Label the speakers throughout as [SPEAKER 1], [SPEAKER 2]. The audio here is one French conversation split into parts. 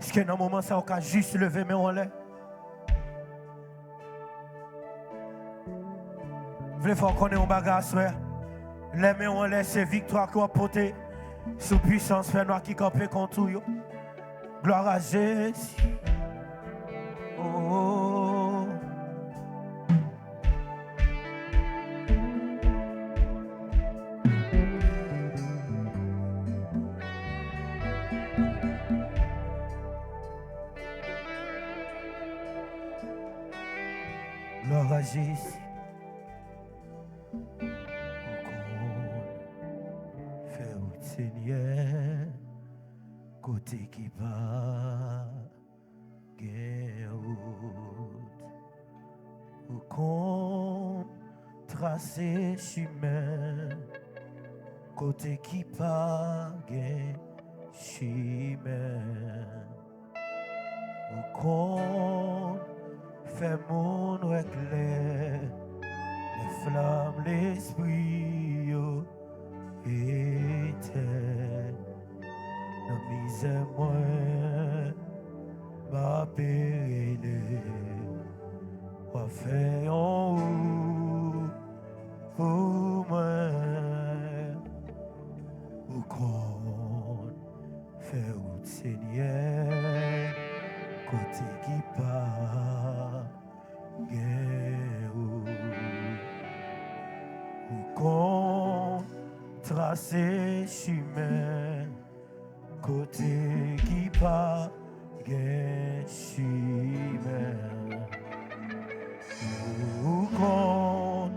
[SPEAKER 1] Est-ce que dans un moment, ça, on peut juste lever mes en l'air? Vous voulez faire connaître un bagage, frère? Les mains en l'air, c'est victoire qu'on a portée. Sous puissance, frère, nous qui campé contre vous. Gloire à Jésus. Oh. Gloire à Jésus. Seigneur, côté qui va, guerre ou qu'on tracer chemin, côté qui va, guerre chemin, ou qu'on fait mon éclair, les flammes, l'esprit. Était dans misère moi ma pérille va faire en haut pour moi ou qu'on fait route Seigneur côté qui part guerre ou qu'on tracer chemin côté qui pas chemin ou qu'on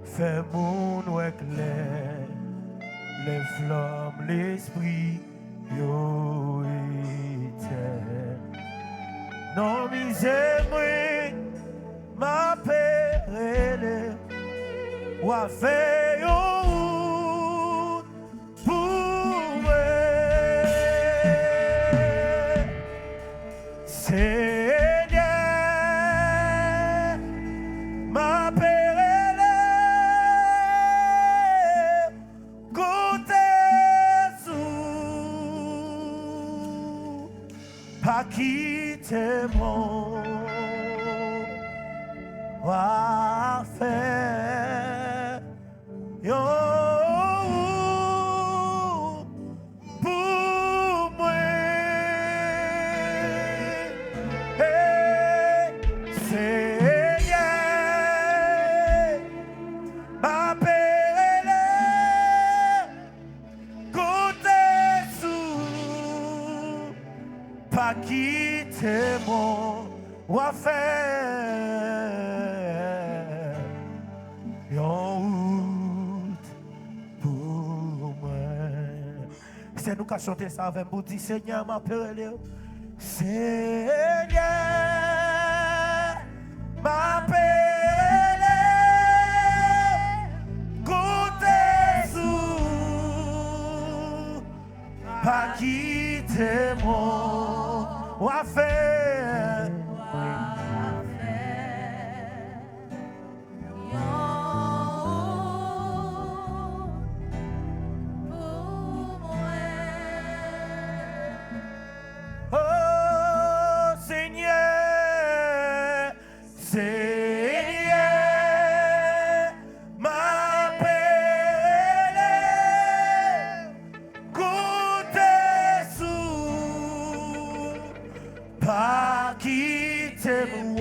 [SPEAKER 1] fait mon éclair les flammes l'esprit yo était non misère ma pérille ou a fait Seigneur, ma pérille, côté sous, pas quitter mon affaire. Pas quitter mon affaire en route pour moi. C'est nous qui chanter ça avec vous, dit Seigneur m'appelle. Seigneur m'appelle. Côté sous, pas quitter mon ou à faire, oh Seigneur, Seigneur, m'appelle, côté sous. Pas quitter mon